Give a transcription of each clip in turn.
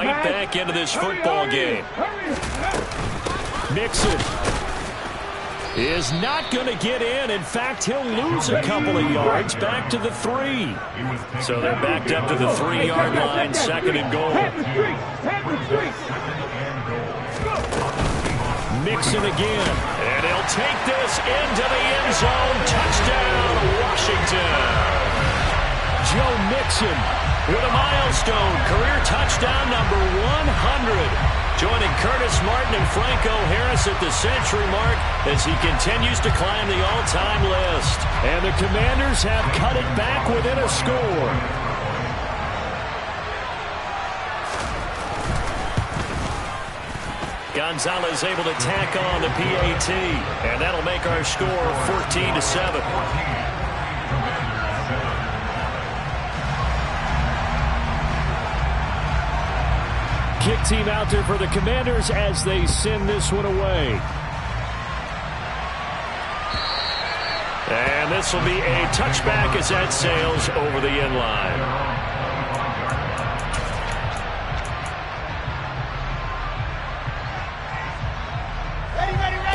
right back into this football game. Mixon is not going to get in. In fact, he'll lose a couple of yards back to the 3. So they're backed up to the 3-yard line, 2nd and goal. Mixon again, and he'll take this into the end zone. Touchdown, Washington. Joe Mixon with a milestone career touchdown number 100. Joining Curtis Martin and Franco Harris at the century mark as he continues to climb the all-time list. And the Commanders have cut it back within a score. Gonzalez able to tack on the PAT, and that'll make our score 14-7. Kick team out there for the Commanders as they send this one away. And this will be a touchback as that sails over the end line.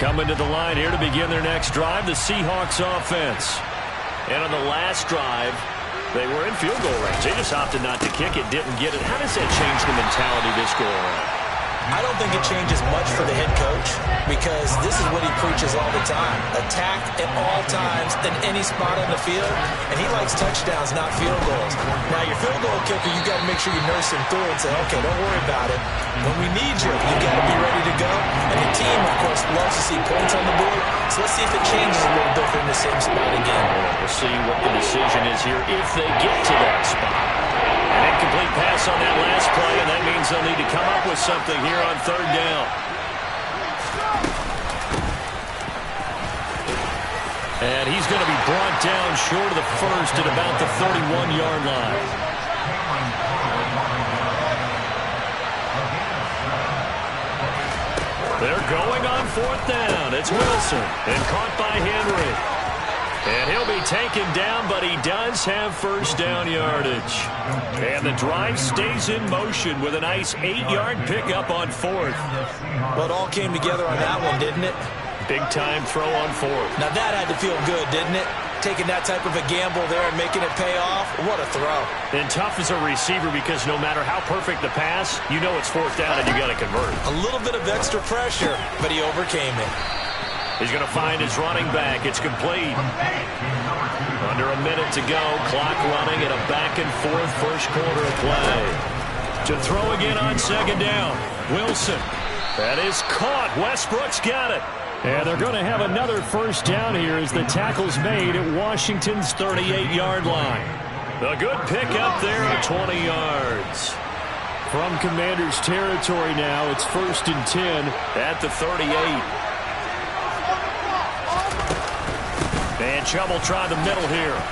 Coming to the line here to begin their next drive, the Seahawks offense. And on the last drive, they were in field goal range. They just opted not to kick it, didn't get it. How does that change the mentality this go around? I don't think it changes much for the head coach because this is what he preaches all the time. Attack at all times in any spot on the field, and he likes touchdowns, not field goals. Now, your field goal kicker, you got to make sure you nurse him through and say, okay, don't worry about it. When we need you, you got to be ready to go. And the team, of course, loves to see points on the board, so let's see if it changes a little bit from the same spot again. We'll see what the decision is here if they get to that spot. An incomplete pass on that last play, and that means they'll need to come up with something here on 3rd down. And he's going to be brought down short of the first at about the 31-yard line. They're going on 4th down. It's Wilson, and caught by Henry. And he'll be taken down, but he does have 1st down yardage. And the drive stays in motion with a nice 8-yard pickup on 4th. Well, it all came together on that one, didn't it? Big-time throw on 4th. Now, that had to feel good, didn't it? Taking that type of a gamble there and making it pay off. What a throw. And tough as a receiver because no matter how perfect the pass, you know it's 4th down and you got to convert. A little bit of extra pressure, but he overcame it. He's going to find his running back. It's complete. Under a minute to go. Clock running at a back-and-forth first quarter of play. To throw again on 2nd down. Wilson. That is caught. Westbrook's got it. And they're going to have another 1st down here as the tackle's made at Washington's 38-yard line. A good pickup there at 20 yards. From Commanders territory now, it's 1st and 10 at the 38. And Chubb will try the middle here.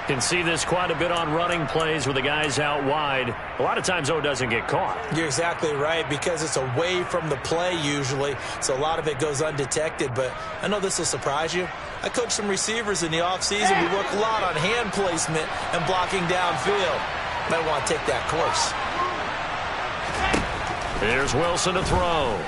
Can see this quite a bit on running plays with the guys out wide. A lot of times, though, it doesn't get caught. You're exactly right because it's away from the play usually, so a lot of it goes undetected. But I know this will surprise you. I coach some receivers in the offseason. We work a lot on hand placement and blocking downfield. Might want to take that course. Here's Wilson to throw.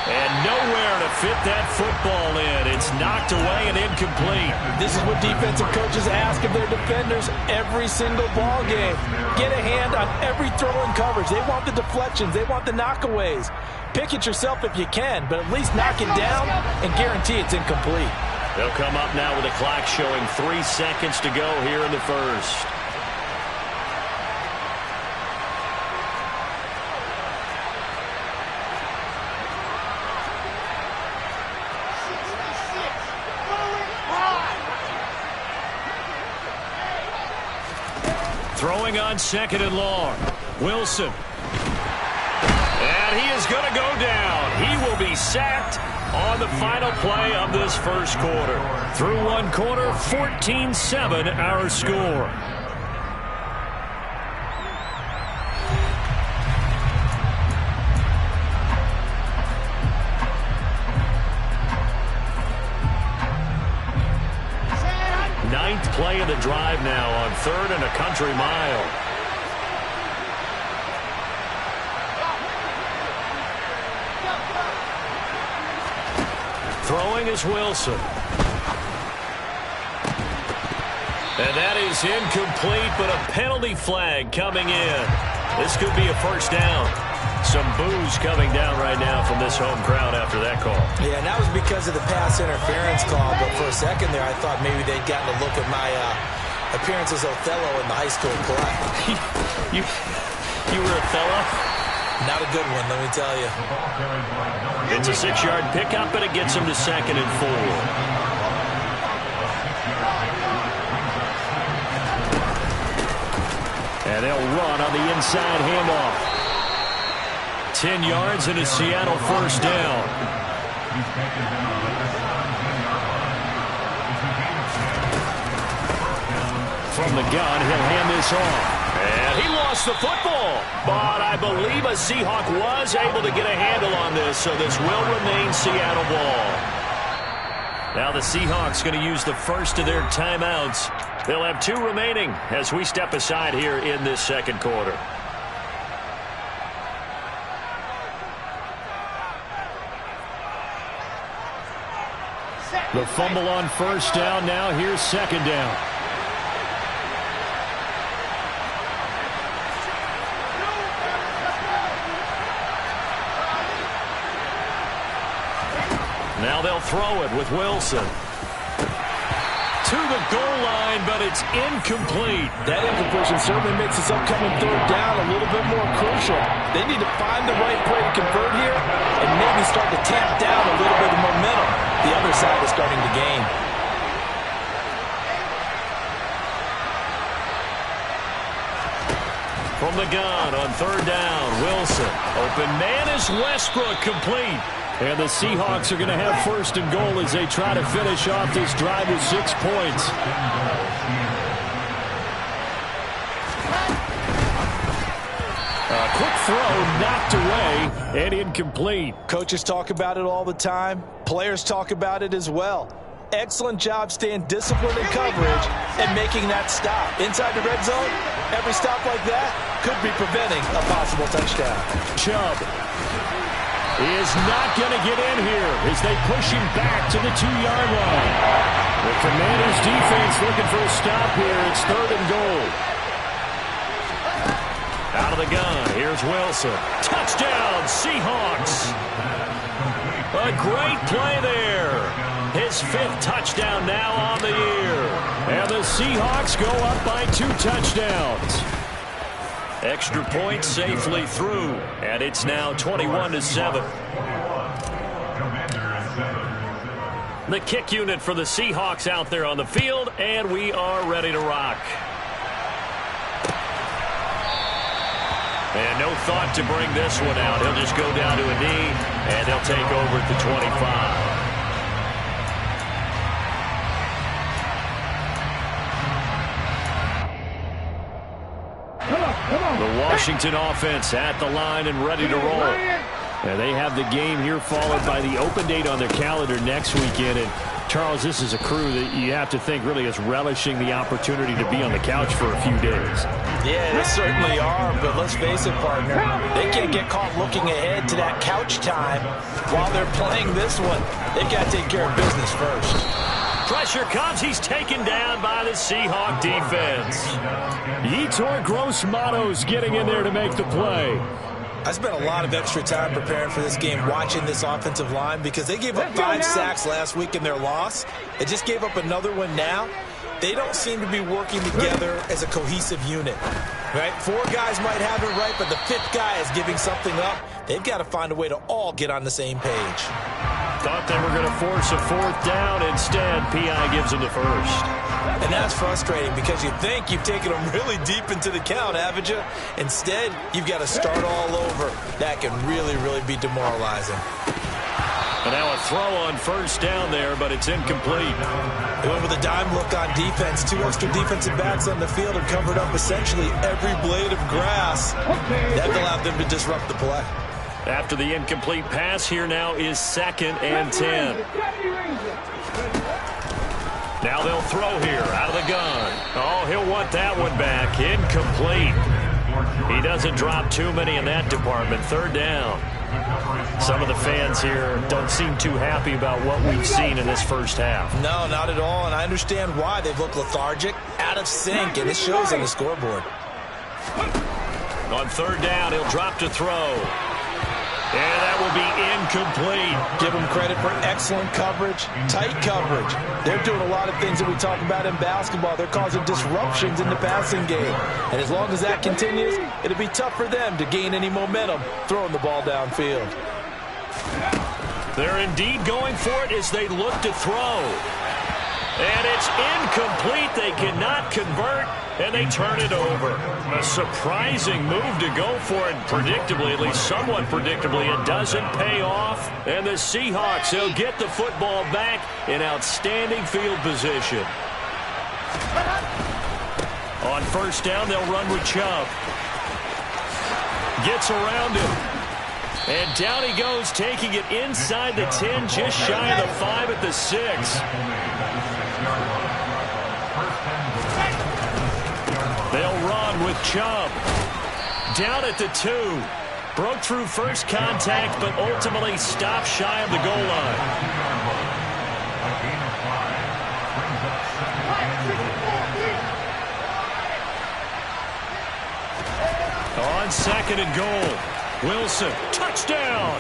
And nowhere to fit that football in. It's knocked away and incomplete. This is what defensive coaches ask of their defenders every single ball game. Get a hand on every throw and coverage. They want the deflections. They want the knockaways. Pick it yourself if you can, but at least knock it down and guarantee it's incomplete. They'll come up now with a clock showing 3 seconds to go here in the first. Throwing on 2nd and long. Wilson. And he is going to go down. He will be sacked on the final play of this first quarter. Through one quarter, 14-7 our score. Ninth play of the drive now on 3rd and a country mile. Throwing is Wilson. And that is incomplete, but a penalty flag coming in. This could be a first down. Some boos coming down right now from this home crowd after that call. Yeah, and that was because of the pass interference call, but for a second there, I thought maybe they'd gotten a look at my appearance as Othello in the high school play. You were Othello? Not a good one, let me tell you. It's a 6-yard pickup, and it gets him to 2nd and 4. And they'll run on the inside handoff. 10 yards and a Seattle first down. From the gun, he'll hand this off. And he lost the football. But I believe a Seahawk was able to get a handle on this, so this will remain Seattle ball. Now the Seahawks going to use the first of their timeouts. They'll have 2 remaining as we step aside here in this second quarter. The fumble on first down. Now here's second down. Now they'll throw it with Wilson. To the goal line, but it's incomplete. That incompletion certainly makes this upcoming 3rd down a little bit more crucial. They need to find the right play to convert here and maybe start to tamp down a little bit of momentum. The other side is starting to gain. From the gun on 3rd down, Wilson. Open man is Westbrook, complete. And the Seahawks are going to have 1st and goal as they try to finish off this drive with 6 points. A quick throw knocked away and incomplete. Coaches talk about it all the time. Players talk about it as well. Excellent job staying disciplined in coverage and making that stop. Inside the red zone, every stop like that could be preventing a possible touchdown. Chubb is not going to get in here as they push him back to the 2-yard line. The Commanders defense looking for a stop here. It's 3rd and goal. Out of the gun, here's Wilson. Touchdown, Seahawks. A great play there. His 5th touchdown now on the year. And the Seahawks go up by 2 touchdowns. Extra point safely through, and it's now 21-7. The kick unit for the Seahawks out there on the field, and we are ready to rock. And no thought to bring this one out. He'll just go down to a knee, and they'll take over at the 25. The Washington offense at the line and ready to roll. And they have the game here followed by the open date on their calendar next weekend. And Charles, this is a crew that you have to think really is relishing the opportunity to be on the couch for a few days. Yeah, they certainly are, but let's face it, partner. They can't get caught looking ahead to that couch time while they're playing this one. They've got to take care of business first. Pressure comes. He's taken down by the Seahawk defense. Yetur Gross-Matos getting in there to make the play. I spent a lot of extra time preparing for this game, watching this offensive line, because they gave up 5 sacks last week in their loss. They just gave up another one now. They don't seem to be working together as a cohesive unit. Right? 4 guys might have it right, but the 5th guy is giving something up. They've got to find a way to all get on the same page. Thought they were going to force a 4th down. Instead, P.I. gives them the first. And that's frustrating because you think you've taken them really deep into the count, haven't you? Instead, you've got to start all over. That can really, really be demoralizing. And now a throw on first down there, but it's incomplete. They went with a dime look on defense. 2 extra defensive backs on the field and covered up essentially every blade of grass. That allowed them to disrupt the play. After the incomplete pass, here now is 2nd and 10. Now they'll throw here out of the gun. Oh, he'll want that one back. Incomplete. He doesn't drop too many in that department. Third down. Some of the fans here don't seem too happy about what we've seen in this first half. No, not at all, and I understand why. They've looked lethargic, out of sync, and it shows on the scoreboard. On third down, he'll drop to throw. And that will be incomplete. Give them credit for excellent coverage, tight coverage. They're doing a lot of things that we talk about in basketball. They're causing disruptions in the passing game. And as long as that continues, it'll be tough for them to gain any momentum throwing the ball downfield. They're indeed going for it as they look to throw. And it's incomplete. They cannot convert, and they turn it over. A surprising move to go for it. Predictably, at least somewhat predictably, it doesn't pay off. And the Seahawks, they'll get the football back in outstanding field position. On first down, they'll run with Chubb. Gets around him. And down he goes, taking it inside the 10, just shy of the 5 at the 6. They'll run with Chubb. Down at the 2. Broke through first contact, but ultimately stopped shy of the goal line. On second and goal. Wilson, touchdown.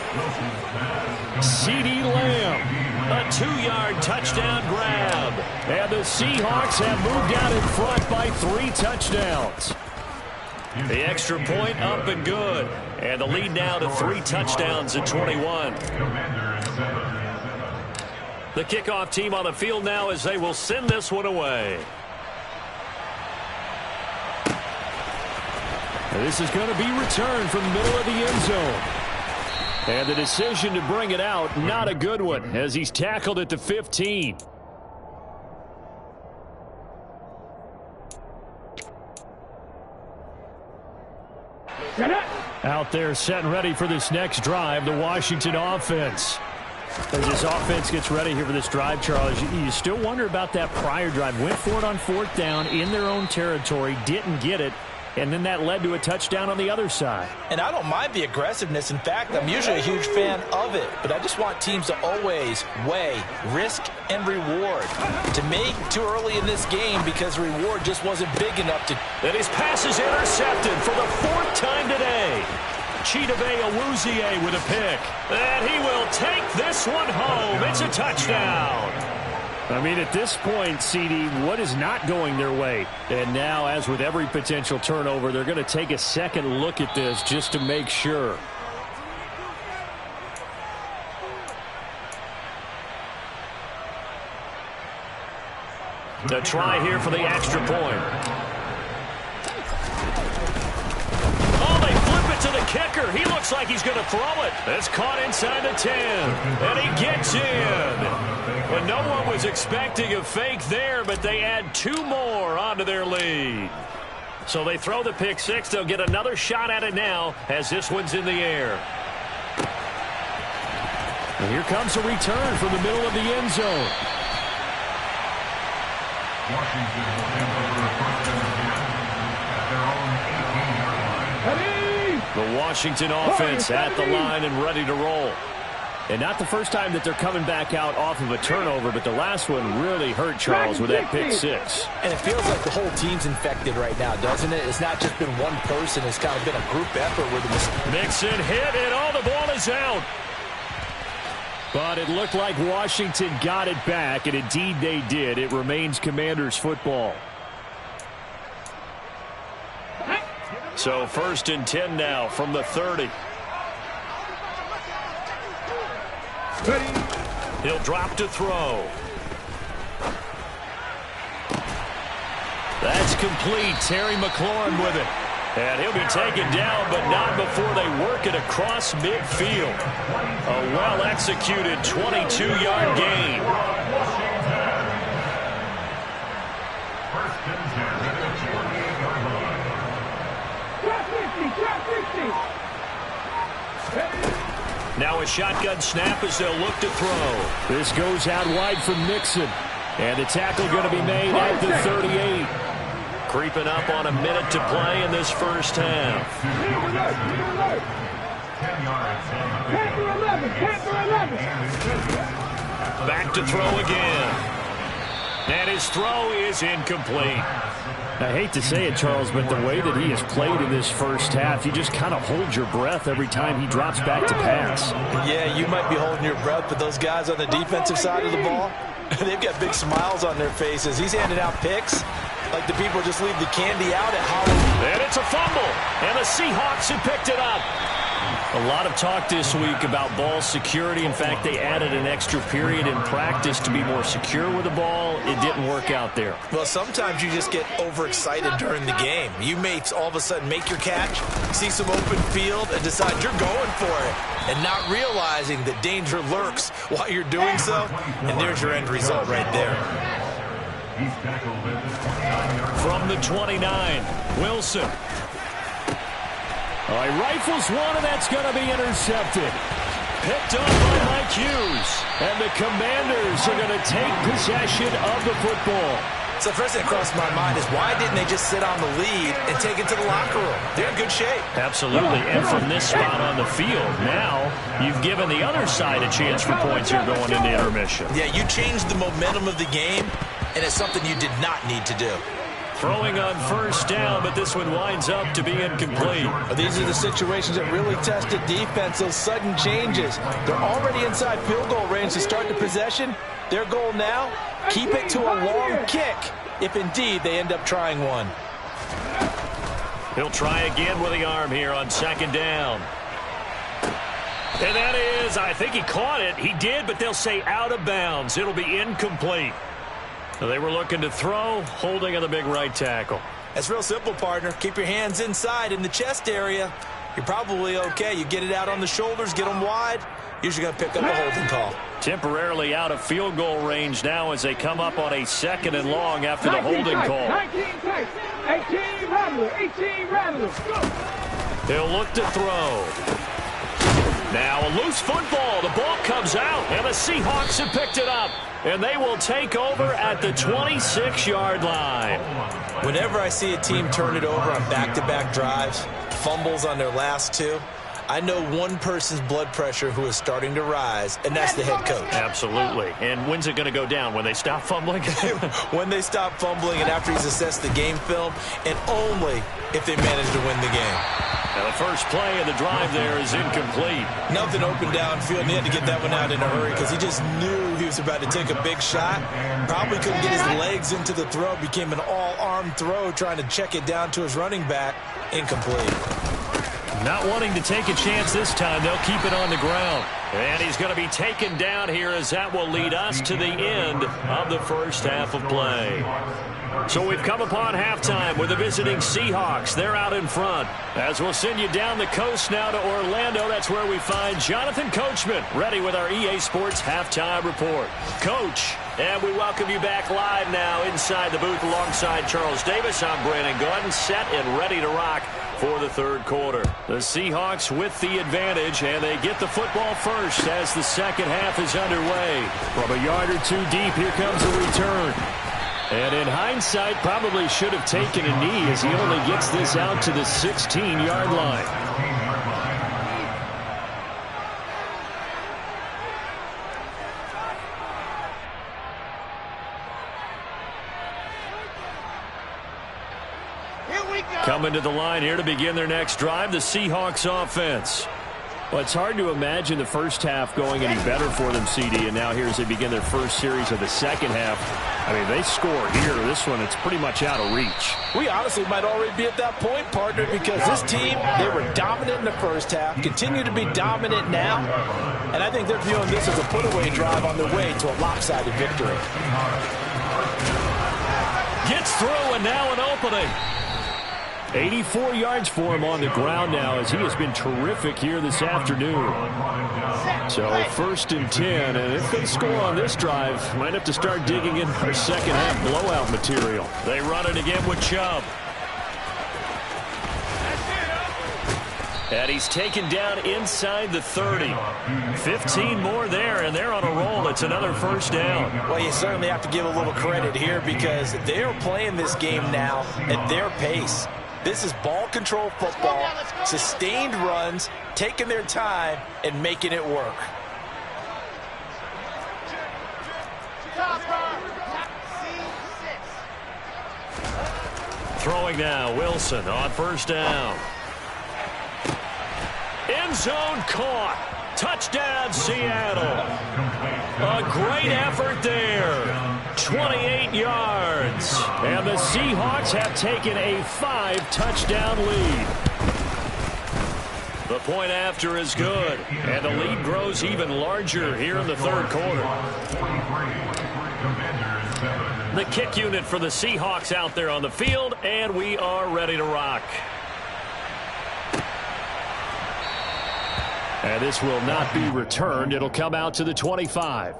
CeeDee Lamb, a 2-yard touchdown grab. And the Seahawks have moved out in front by 3 touchdowns. The extra point up and good. And the lead now to 3 touchdowns at 21. The kickoff team on the field now as they will send this one away. This is going to be returned from the middle of the end zone. And the decision to bring it out, not a good one, as he's tackled at the 15. Out there set and ready for this next drive, the Washington offense. As this offense gets ready here for this drive, Charles, you still wonder about that prior drive. Went for it on fourth down in their own territory, didn't get it. And then that led to a touchdown on the other side. And I don't mind the aggressiveness. In fact, I'm usually a huge fan of it. But I just want teams to always weigh risk and reward. To me, too early in this game because the reward just wasn't big enough to... And his pass is intercepted for the 4th time today. Chidobe Awuzie with a pick. And he will take this one home. It's a touchdown. I mean, at this point, CD, what is not going their way? And now, as with every potential turnover, they're going to take a second look at this just to make sure. The try here for the extra point. Oh, they flip it to the kicker. He looks like he's going to throw it. It's caught inside the 10, and he gets in. But no one was expecting a fake there, but they add 2 more onto their lead. So they throw the pick 6. They'll get another shot at it now as this one's in the air. And here comes a return from the middle of the end zone. Washington will hand over a first and 10 at their own 18-yard line. The Washington offense at the line and ready to roll. And not the first time that they're coming back out off of a turnover, but the last one really hurt Charles with that pick 6. And it feels like the whole team's infected right now, doesn't it? It's not just been one person. It's kind of been a group effort with the Mixon hit, and all the ball is out. But it looked like Washington got it back, and indeed they did. It remains Commanders football. So 1st and 10 now from the 30. He'll drop to throw. That's complete. Terry McLaurin with it. And he'll be taken down, but not before they work it across midfield. A well-executed 22-yard gain. Now a shotgun snap as they'll look to throw. This goes out wide for Mixon. And the tackle going to be made at the 38. Creeping up on a minute to play in this first half. Back to throw again. And his throw is incomplete. I hate to say it, Charles, but the way that he has played in this first half, you just kind of hold your breath every time he drops back to pass. Yeah, you might be holding your breath, but those guys on the defensive side of the ball, they've got big smiles on their faces. He's handing out picks like the people just leave the candy out at Halloween. And it's a fumble, and the Seahawks have picked it up. A lot of talk this week about ball security. In fact, they added an extra period in practice to be more secure with the ball. It didn't work out there. Well, sometimes you just get overexcited during the game. You may all of a sudden make your catch, see some open field, and decide you're going for it, and not realizing that danger lurks while you're doing so. And there's your end result right there. From the 29, Wilson. He rifles one, and that's going to be intercepted. Picked up by Mike Hughes. And the Commanders are going to take possession of the football. So the first thing that crossed my mind is why didn't they just sit on the lead and take it to the locker room? They're in good shape. Absolutely. And from this spot on the field, now you've given the other side a chance for points here going into intermission. Yeah, you changed the momentum of the game, and it's something you did not need to do. Throwing on first down, but this one winds up to be incomplete. These are the situations that really test the defense, those sudden changes. They're already inside field goal range to start the possession. Their goal now, keep it to a long kick, if indeed they end up trying one. He'll try again with the arm here on second down. And that is, I think he caught it. He did, but they'll say out of bounds. It'll be incomplete. So they were looking to throw, holding on the big right tackle. That's real simple, partner. Keep your hands inside in the chest area. You're probably okay. You get it out on the shoulders, get them wide. Usually going to pick up a holding call. Temporarily out of field goal range now as they come up on a second and long after the holding call. 18 rattlers. They'll look to throw. Now a loose football. The ball comes out, and the Seahawks have picked it up. And they will take over at the 26-yard line. Whenever I see a team turn it over on back-to-back drives, fumbles on their last two, I know one person's blood pressure who is starting to rise, and that's the head coach. Absolutely. And when's it going to go down? When they stop fumbling? When they stop fumbling and after he's assessed the game film, and only if they manage to win the game. Now the first play of the drive there is incomplete. Nothing open downfield, and he had to get that one out in a hurry because he just knew he was about to take a big shot. Probably couldn't get his legs into the throw. Became an all-arm throw trying to check it down to his running back. Incomplete. Not wanting to take a chance this time. They'll keep it on the ground. And he's going to be taken down here as that will lead us to the end of the first half of play. So we've come upon halftime with the visiting Seahawks. They're out in front. As we'll send you down the coast now to Orlando, that's where we find Jonathan Coachman ready with our EA Sports Halftime Report. Coach, and we welcome you back live now inside the booth alongside Charles Davis. I'm Brandon Gordon, set and ready to rock for the third quarter. The Seahawks with the advantage, and they get the football first as the second half is underway. From a yard or two deep, here comes a return. And in hindsight, probably should have taken a knee as he only gets this out to the 16-yard line. Coming to the line here to begin their next drive, the Seahawks offense. Well, it's hard to imagine the first half going any better for them, CD, and now here as they begin their first series of the second half. I mean, they score here. This one, it's pretty much out of reach. We honestly might already be at that point, partner, because this team, they were dominant in the first half, continue to be dominant now, and I think they're viewing this as a put-away drive on their way to a lopsided victory. Gets through, and now an opening. 84 yards for him on the ground now as he has been terrific here this afternoon. So first and 10, and if they score on this drive, might have to start digging in for second half blowout material. They run it again with Chubb. And he's taken down inside the 30. 15 more there, and they're on a roll. It's another first down. Well, you certainly have to give a little credit here because they're playing this game now at their pace. This is ball control football, sustained runs, taking their time, and making it work. Throwing now, Wilson on first down. End zone caught. Touchdown, Seattle. A great effort there. 28 yards. And the Seahawks have taken a 5-touchdown lead. The point after is good. And the lead grows even larger here in the third quarter. The kick unit for the Seahawks out there on the field, and we are ready to rock. And this will not be returned. It'll come out to the 25.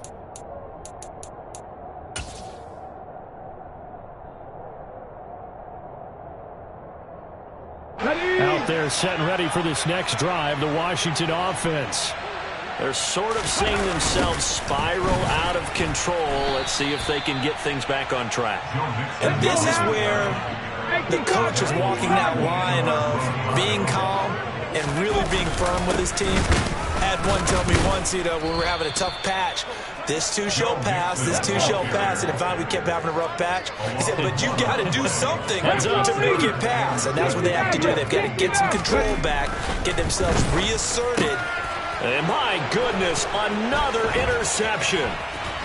Out there set and ready for this next drive, the Washington offense. They're sort of seeing themselves spiral out of control. Let's see if they can get things back on track. And this is where the coach is walking that line of being calm and really being firm with his team. Had one tell me once, when we were having a tough patch, this too shall pass, this too shall pass. And if we kept having a rough patch, he said, but you got to do something to make it pass. And that's what they have to do. They've got to get some control back, get themselves reasserted. And my goodness, another interception.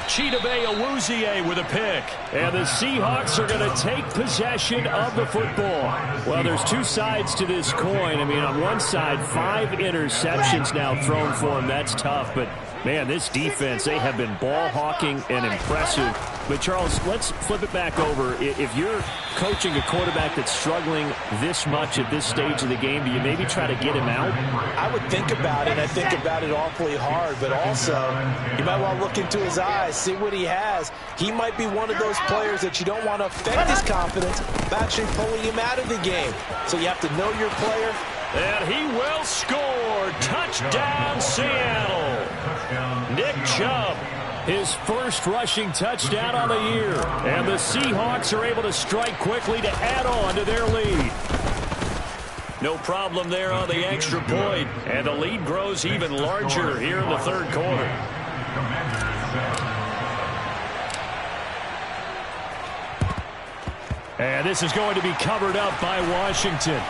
Chidobe Awuzie with a pick. And the Seahawks are going to take possession of the football. Well, there's two sides to this coin. I mean, on one side, 5 interceptions now thrown for them. That's tough. But, man, this defense, they have been ball hawking and impressive. But, Charles, let's flip it back over. If you're coaching a quarterback that's struggling this much at this stage of the game, do you maybe try to get him out? I would think about it. I think about it awfully hard. But also, you might want to look into his eyes, see what he has. He might be one of those players that you don't want to affect his confidence by actually pulling him out of the game. So you have to know your player. And he will score. Touchdown, Seattle. Nick Chubb. His first rushing touchdown on the year. And the Seahawks are able to strike quickly to add on to their lead. No problem there on the extra point. And the lead grows even larger here in the third quarter. And this is going to be covered up by Washington.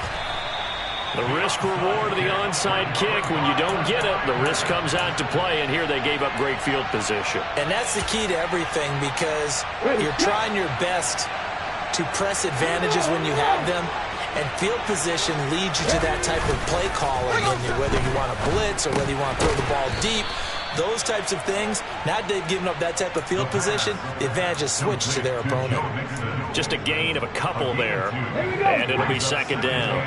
The risk-reward of the onside kick. When you don't get it, the risk comes out to play, and here they gave up great field position. And that's the key to everything because you're trying your best to press advantages when you have them, and field position leads you to that type of play calling, and whether you want to blitz or whether you want to throw the ball deep, those types of things. Now they've given up that type of field position, the advantage is switched to their opponent. Just a gain of a couple there, and it'll be second down.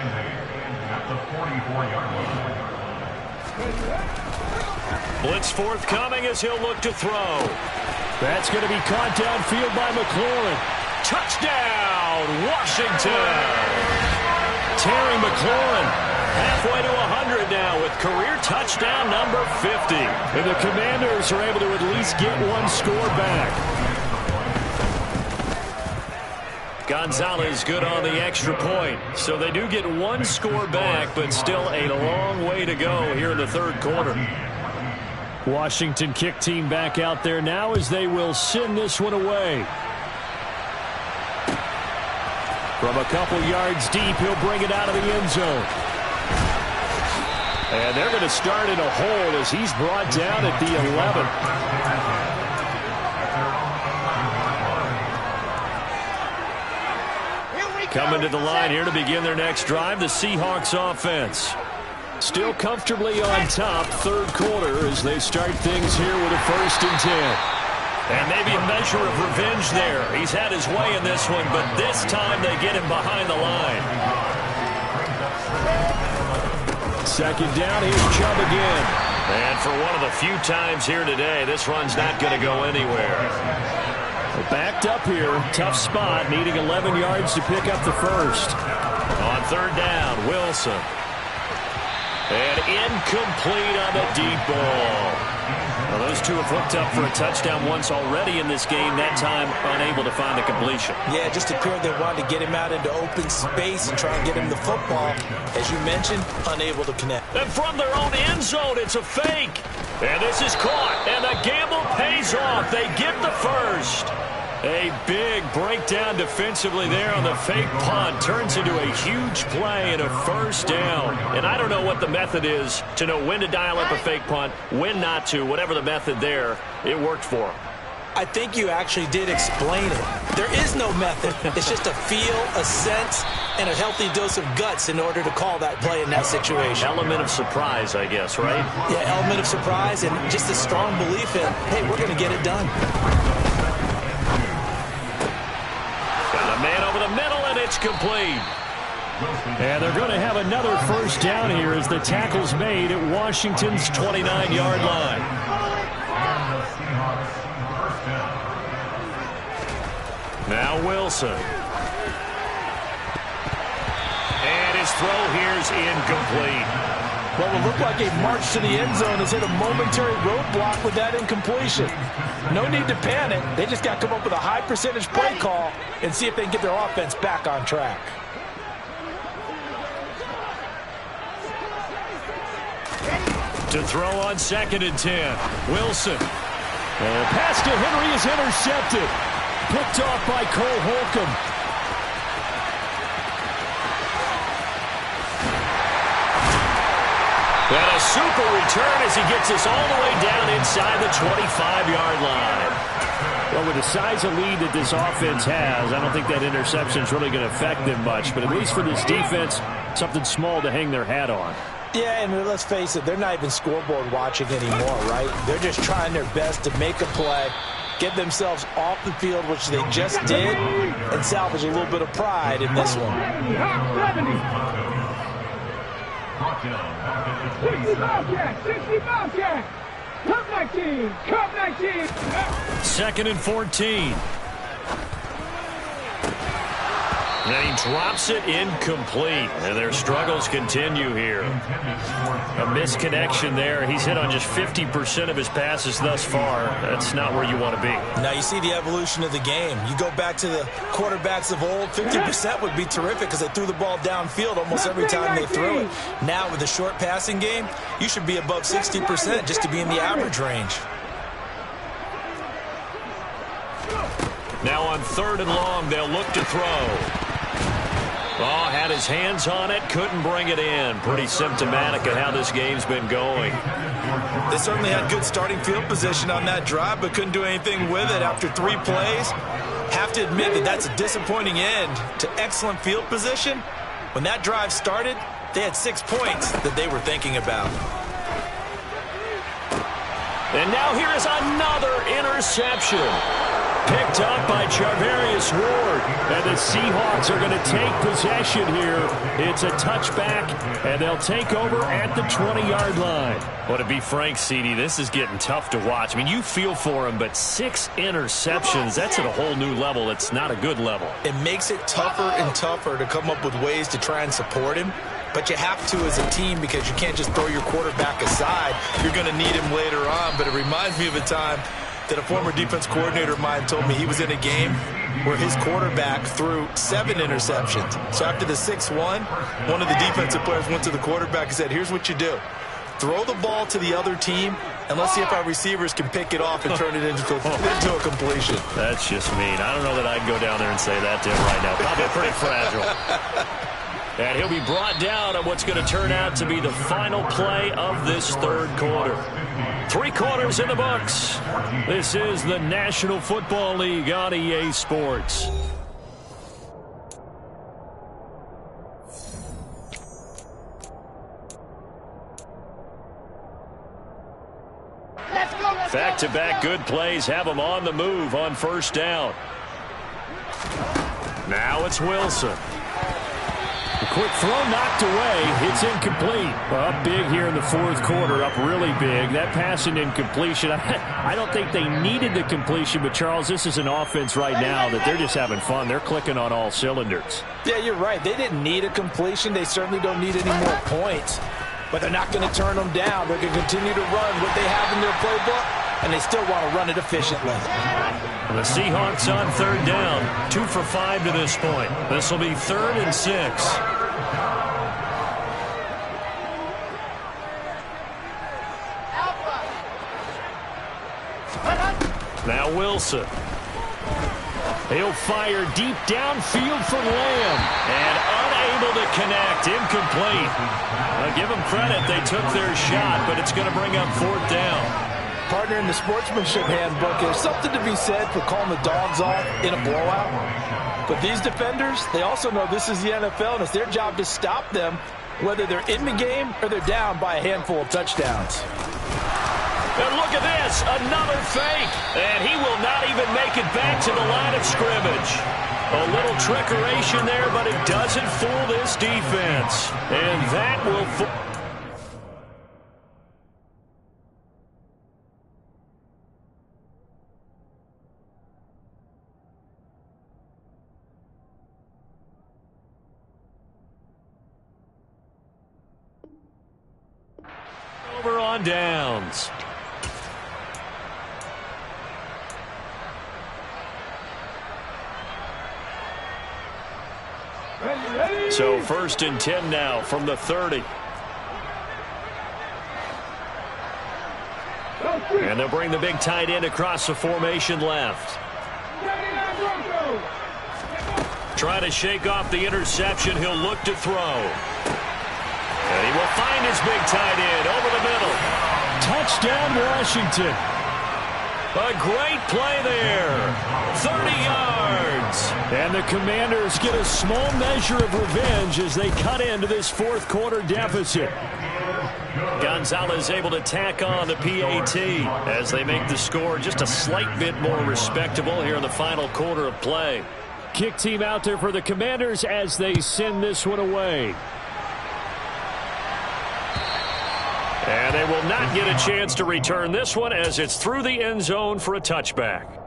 Blitz forthcoming as he'll look to throw. That's going to be caught downfield by McLaurin. Touchdown, Washington. Terry McLaurin halfway to 100 now with career touchdown number 50. And the Commanders are able to at least get one score back. Gonzalez good on the extra point. So they do get one score back, but still a long way to go here in the third quarter. Washington kick team back out there now as they will send this one away. From a couple yards deep, he'll bring it out of the end zone. And they're going to start in a hole as he's brought down at the 11. Coming to the line here to begin their next drive, the Seahawks offense. Still comfortably on top, third quarter, as they start things here with a 1st and 10. And maybe a measure of revenge there. He's had his way in this one, but this time they get him behind the line. Second down, here's Chubb again. And for one of the few times here today, this run's not going to go anywhere. Backed up here, tough spot, needing 11 yards to pick up the first. On third down, Wilson. And incomplete on the deep ball. Well, those two have hooked up for a touchdown once already in this game, that time unable to find a completion. Yeah, it just appeared they wanted to get him out into open space and try and get him the football. As you mentioned, unable to connect. And from their own end zone, it's a fake. And this is caught, and the gamble pays off. They get the first. A big breakdown defensively there on the fake punt. Turns into a huge play and a first down. And I don't know what the method is to know when to dial up a fake punt, when not to. Whatever the method there, it worked for them. I think you actually did explain it. There is no method. It's just a feel, a sense, and a healthy dose of guts in order to call that play in that situation. Element of surprise, I guess, right? Yeah, element of surprise and just a strong belief in, hey, we're going to get it done. Got a man over the middle, and it's complete. And they're going to have another first down here as the tackle's made at Washington's 29-yard line. Now Wilson. And his throw here is incomplete. Well, it looked like a march to the end zone has hit a momentary roadblock with that incompletion. No need to panic. They just got to come up with a high percentage play call and see if they can get their offense back on track. To throw on 2nd and 10. Wilson. And pass to Henry is intercepted. Picked off by Cole Holcomb. And a super return as he gets us all the way down inside the 25-yard line. Well, with the size of lead that this offense has, I don't think that interception is really going to affect them much. But at least for this defense, something small to hang their hat on. Yeah, and let's face it, they're not even scoreboard watching anymore, right? They're just trying their best to make a play, get themselves off the field, which they just did, and salvage a little bit of pride in this one. 60 Bobcat. Cup 19. Cup 19. 2nd and 14. And he drops it incomplete. And their struggles continue here. A misconnection there. He's hit on just 50% of his passes thus far. That's not where you want to be. Now you see the evolution of the game. You go back to the quarterbacks of old, 50% would be terrific because they threw the ball downfield almost every time they threw it. Now with the short passing game, you should be above 60% just to be in the average range. Now on 3rd and long, they'll look to throw. Oh, had his hands on it, couldn't bring it in. Pretty symptomatic of how this game's been going. They certainly had good starting field position on that drive, but couldn't do anything with it after 3 plays. Have to admit that that's a disappointing end to excellent field position. When that drive started, they had 6 points that they were thinking about. And now here is another interception. Picked up by Charvarius Ward. And the Seahawks are going to take possession here. It's a touchback, and they'll take over at the 20-yard line. Well, to be frank, CD, this is getting tough to watch. I mean, you feel for him, but 6 interceptions, that's at a whole new level. It's not a good level. It makes it tougher and tougher to come up with ways to try and support him. But you have to as a team because you can't just throw your quarterback aside. You're going to need him later on. But it reminds me of a time that a former defense coordinator of mine told me he was in a game where his quarterback threw 7 interceptions. So after the 6-1, one of the defensive players went to the quarterback and said, here's what you do. Throw the ball to the other team, and let's see if our receivers can pick it off and turn it into a completion. That's just mean. I don't know that I'd go down there and say that to him right now. Probably pretty fragile. And he'll be brought down on what's going to turn out to be the final play of this 3rd quarter. 3 quarters in the books. This is the National Football League on EA Sports. Back-to-back good plays have them on the move on 1st down. Now it's Wilson. A quick throw knocked away. It's incomplete. Up big here in the 4th quarter. Up really big. That pass and incompletion. I don't think they needed the completion, but Charles, this is an offense right now that they're just having fun. They're clicking on all cylinders. Yeah, you're right. They didn't need a completion. They certainly don't need any more points. but they're not going to turn them down. They're going to continue to run what they have in their playbook, and they still want to run it efficiently. The Seahawks on third down, 2 for 5 to this point. This will be 3rd and 6. Now Wilson. He'll fire deep downfield for Lamb. And unable to connect. Incomplete. Now give them credit. They took their shot, but it's going to bring up 4th down. Partner, in the sportsmanship handbook, there's something to be said for calling the dogs off in a blowout. But these defenders, they also know this is the NFL, and it's their job to stop them, whether they're in the game or they're down by a handful of touchdowns. And look at this, another fake. And he will not even make it back to the line of scrimmage. A little trickeration there, but it doesn't fool this defense. And that will fool. Over on downs. So 1st and 10 now from the 30. And they'll bring the big tight end across the formation left. Trying to shake off the interception. He'll look to throw. And he will find his big tight end over the middle. Touchdown, Washington. A great play there. 30 yards. And the Commanders get a small measure of revenge as they cut into this 4th quarter deficit. Gonzalez able to tack on the PAT as they make the score just a slight bit more respectable here in the final quarter of play. Kick team out there for the Commanders as they send this one away. And they will not get a chance to return this one as it's through the end zone for a touchback.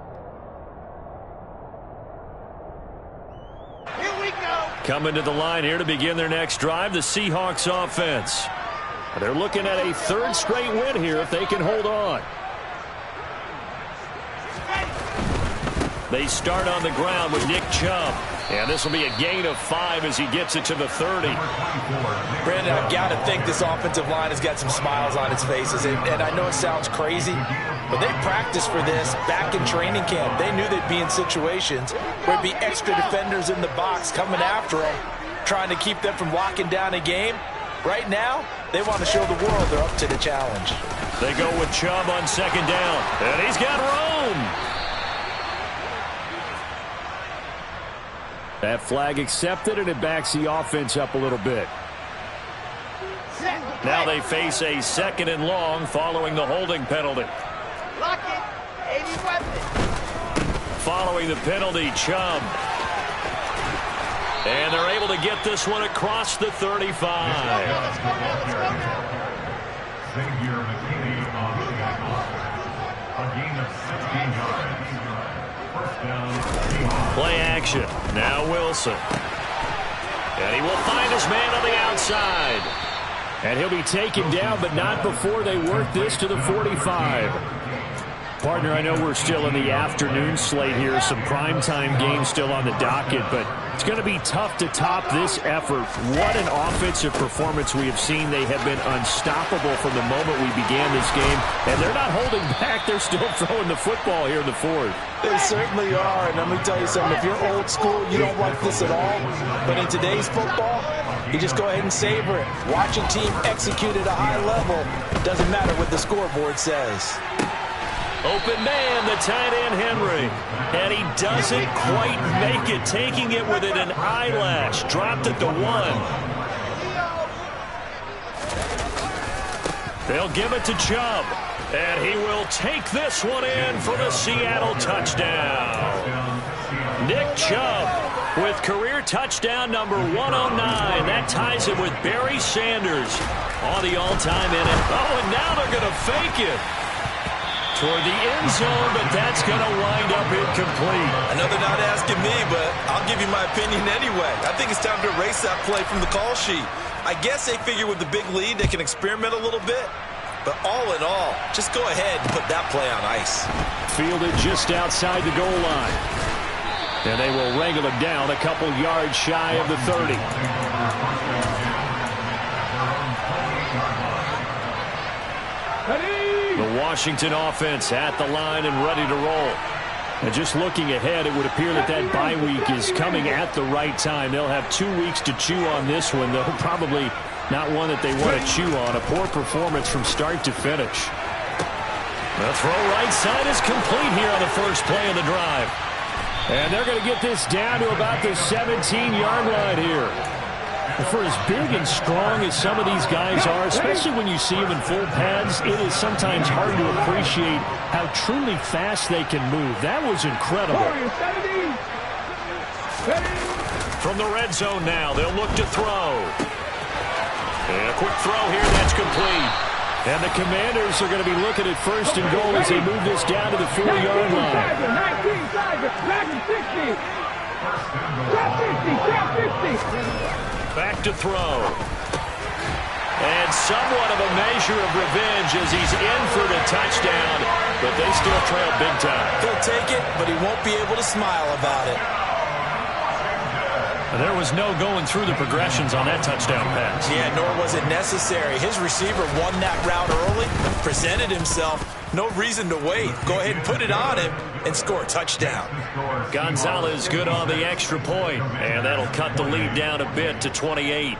Here we go. Coming to the line here to begin their next drive, the Seahawks offense. They're looking at a 3rd straight win here if they can hold on. They start on the ground with Nick Chubb. And this will be a gain of 5 as he gets it to the 30. Brandon, I've got to think this offensive line has got some smiles on its faces. And I know it sounds crazy, but they practiced for this back in training camp. They knew they'd be in situations where there'd be extra defenders in the box coming after them, trying to keep them from locking down a game. Right now, they want to show the world they're up to the challenge. They go with Chubb on 2nd down. And he's got room. That flag accepted, and it backs the offense up a little bit. Now they face a 2nd and long following the holding penalty. Lock it. 80 weapon. Following the penalty, Chubb. And they're able to get this one across the 35. Play action. Now Wilson. And he will find his man on the outside. And he'll be taken down, but not before they work this to the 45. Partner, I know we're still in the afternoon slate here. Some primetime games still on the docket, but it's going to be tough to top this effort. What an offensive performance we have seen. They have been unstoppable from the moment we began this game, and they're not holding back. They're still throwing the football here in the 4th. They certainly are, and let me tell you something. If you're old school, you don't like this at all. But in today's football, you just go ahead and savor it. Watch a team execute at a high level. Doesn't matter what the scoreboard says. Open man, the tight end, Henry. And he doesn't quite make it, taking it within an eyelash. Dropped at the 1. They'll give it to Chubb. And he will take this one in for the Seattle touchdown. Nick Chubb with career touchdown number 109. That ties him with Barry Sanders on the all-time NFL. Oh, and now they're going to fake it toward the end zone, but that's going to wind up incomplete. I know they're not asking me, but I'll give you my opinion anyway. I think it's time to erase that play from the call sheet. I guess they figure with the big lead they can experiment a little bit. But all in all, just go ahead and put that play on ice. Fielded just outside the goal line. And they will wrangle him down a couple yards shy of the 30. The Washington offense at the line and ready to roll. And just looking ahead, it would appear that that bye week is coming at the right time. They'll have 2 weeks to chew on this one, though probably not one that they want to chew on. A poor performance from start to finish. The throw right side is complete here on the first play of the drive. And they're going to get this down to about the 17-yard line here. For as big and strong as some of these guys are, especially when you see them in full pads, it is sometimes hard to appreciate how truly fast they can move. That was incredible. From the red zone now, they'll look to throw. And a quick throw here, that's complete. And the Commanders are going to be looking at first and goal as they move this down to the 4-yard line. 19 back to 60. Top 50. Back to throw. And somewhat of a measure of revenge as he's in for the touchdown, but they still trail big time. He'll take it, but he won't be able to smile about it. And there was no going through the progressions on that touchdown pass. Yeah, nor was it necessary. His receiver won that route early, presented himself. No reason to wait. Go ahead and put it on him and score a touchdown. Gonzalez good on the extra point, and that'll cut the lead down a bit to 28.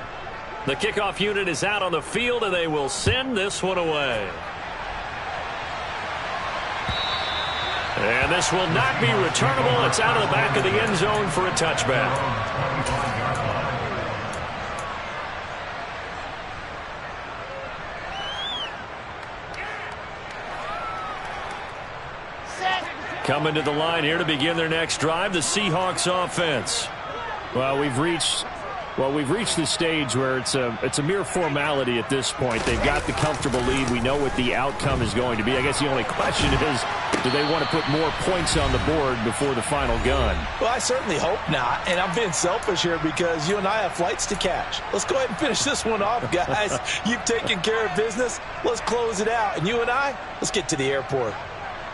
The kickoff unit is out on the field, and they will send this one away. And this will not be returnable. It's out of the back of the end zone for a touchback. Coming to the line here to begin their next drive, the Seahawks offense. Well, we've reached the stage where it's a mere formality at this point. They've got the comfortable lead. We know what the outcome is going to be. I guess the only question is, do they want to put more points on the board before the final gun? Well, I certainly hope not. And I'm being selfish here because you and I have flights to catch. Let's go ahead and finish this one off, guys. You've taken care of business. Let's close it out. And you and I, let's get to the airport.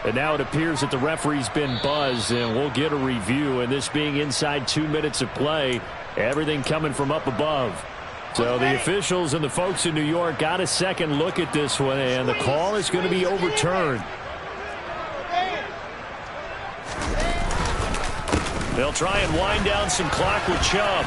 And now it appears that the referee's been buzzed, and we'll get a review. And this being inside 2 minutes of play, everything coming from up above. So the officials and the folks in New York got a second look at this one, and the call is going to be overturned. They'll try and wind down some clock with Chubb.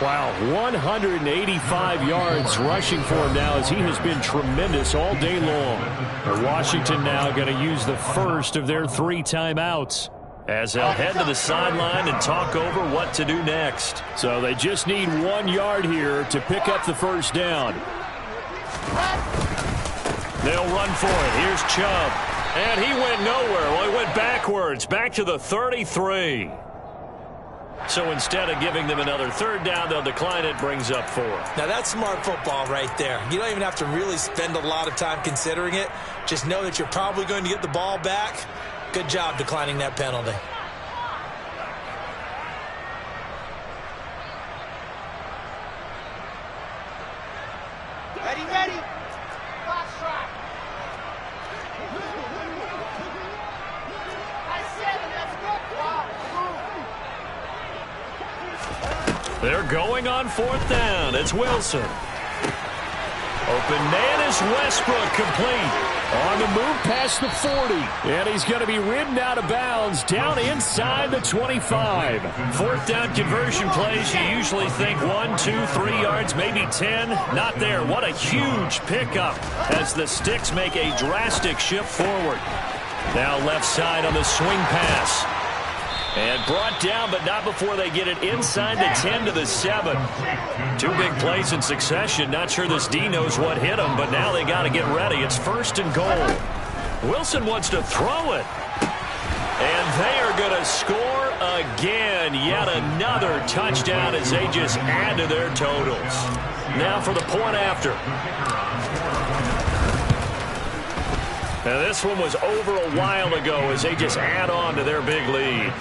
Wow, 185 yards rushing for him now as he has been tremendous all day long. And Washington now going to use the first of their 3 timeouts, as they'll head to the sideline and talk over what to do next. So they just need 1 yard here to pick up the first down. They'll run for it. Here's Chubb. And he went nowhere. Well, he went backwards, back to the 33. So instead of giving them another third down, they'll decline it, brings up 4. Now that's smart football right there. You don't even have to really spend a lot of time considering it. Just know that you're probably going to get the ball back. Good job declining that penalty. Ready. Box track. They're going on 4th down. It's Wilson. Open man is Westbrook, complete. On the move past the 40. And he's going to be ridden out of bounds down inside the 25. 4th down conversion plays, you usually think 1, 2, 3 yards, maybe 10. Not there. What a huge pickup as the Sticks make a drastic shift forward. Now left side on the swing pass. And brought down, but not before they get it inside the 10 to the 7. 2 big plays in succession. Not sure this D knows what hit him, but now they got to get ready. It's 1st and goal. Wilson wants to throw it. And they are going to score again. Yet another touchdown as they just add to their totals. Now for the point after. Now this one was over a while ago as they just add on to their big lead.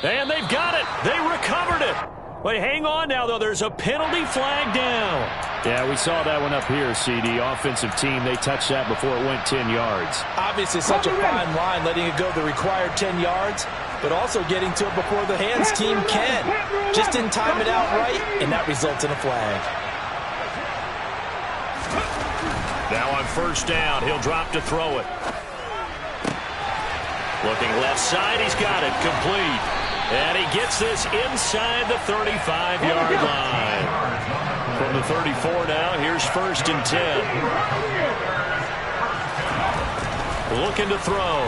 And they've got it. They recovered it. Wait, hang on now, though. There's a penalty flag down. Yeah, we saw that one up here, CD. Offensive team, they touched that before it went 10 yards. Obviously such a fine line, letting it go the required 10 yards, but also getting to it before the hands team can. Just didn't time it out right, and that results in a flag. Now on first down, he'll drop to throw it. Looking left side, he's got it, complete. And he gets this inside the 35-yard line. From the 34 now, here's first and 10. Looking to throw.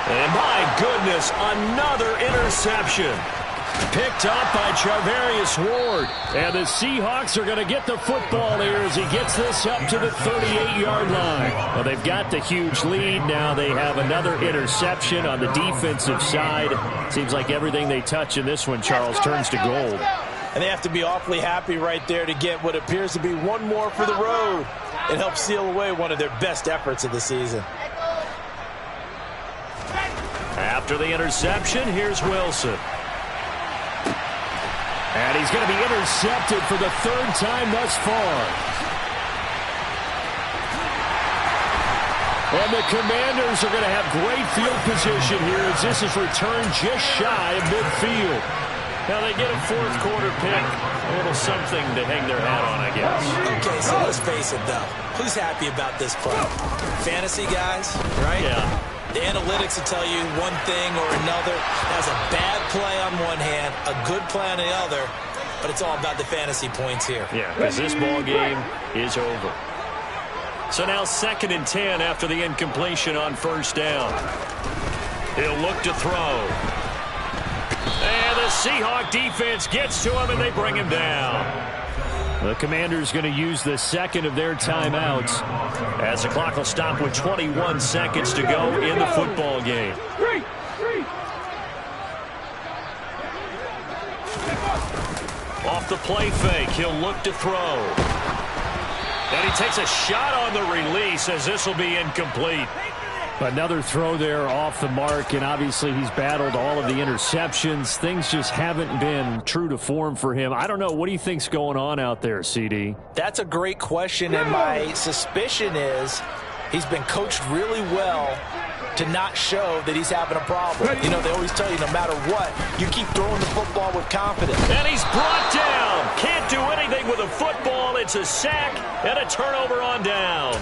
And my goodness, another interception. Picked up by Charvarius Ward. And the Seahawks are going to get the football here as he gets this up to the 38-yard line. Well, they've got the huge lead. Now they have another interception on the defensive side. Seems like everything they touch in this one, Charles, turns to gold. And they have to be awfully happy right there to get what appears to be one more for the road. It helps seal away one of their best efforts of the season. After the interception, here's Wilson. And he's going to be intercepted for the third time thus far. And the Commanders are going to have great field position here as this is returned just shy of midfield. Now they get a fourth quarter pick. A little something to hang their hat on, I guess. Okay, so let's face it, though. Who's happy about this play? Fantasy guys, right? Yeah. The analytics will tell you one thing or another. That's a bad play on one hand, a good play on the other, but it's all about the fantasy points here. Yeah, because this ball game is over. So now 2nd and 10 after the incompletion on first down. He'll look to throw. And the Seahawk defense gets to him, and they bring him down. The Commanders going to use the second of their timeouts as the clock will stop with 21 seconds to go in the football game. Off the play fake, he'll look to throw. And he takes a shot on the release as this will be incomplete. Another throw there off the mark, and obviously he's battled all of the interceptions. Things just haven't been true to form for him. I don't know. What do you think's going on out there, CD? That's a great question, and my suspicion is he's been coached really well to not show that he's having a problem. You know, they always tell you no matter what, you keep throwing the football with confidence. And he's brought down. Can't do anything with a football. It's a sack and a turnover on downs.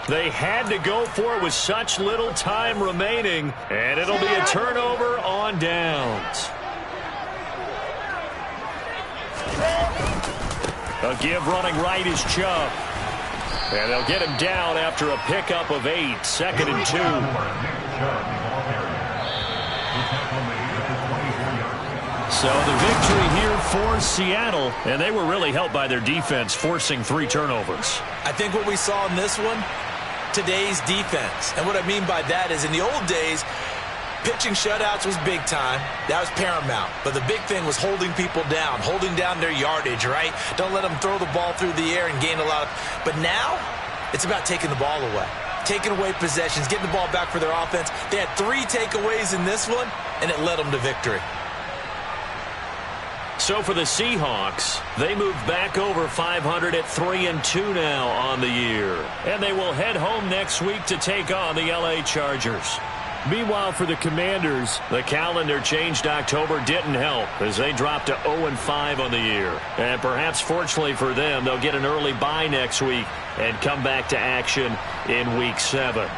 They had to go for it with such little time remaining, and it'll be a turnover on downs. A give running right is Chubb. And they'll get him down after a pickup of 8, 2nd and 2. So the victory here for Seattle, and they were really helped by their defense, forcing 3 turnovers. I think what we saw in this one, today's defense. And what I mean by that is in the old days, pitching shutouts was big time. That was paramount. But the big thing was holding people down, holding down their yardage, right? Don't let them throw the ball through the air and gain a lot of... But now, it's about taking the ball away. Taking away possessions, getting the ball back for their offense. They had 3 takeaways in this one, and it led them to victory. So for the Seahawks, they move back over 500 at 3-2 now on the year. And they will head home next week to take on the LA Chargers. Meanwhile, for the Commanders, the calendar changed. October didn't help as they dropped to 0-5 on the year. And perhaps fortunately for them, they'll get an early bye next week and come back to action in Week 7.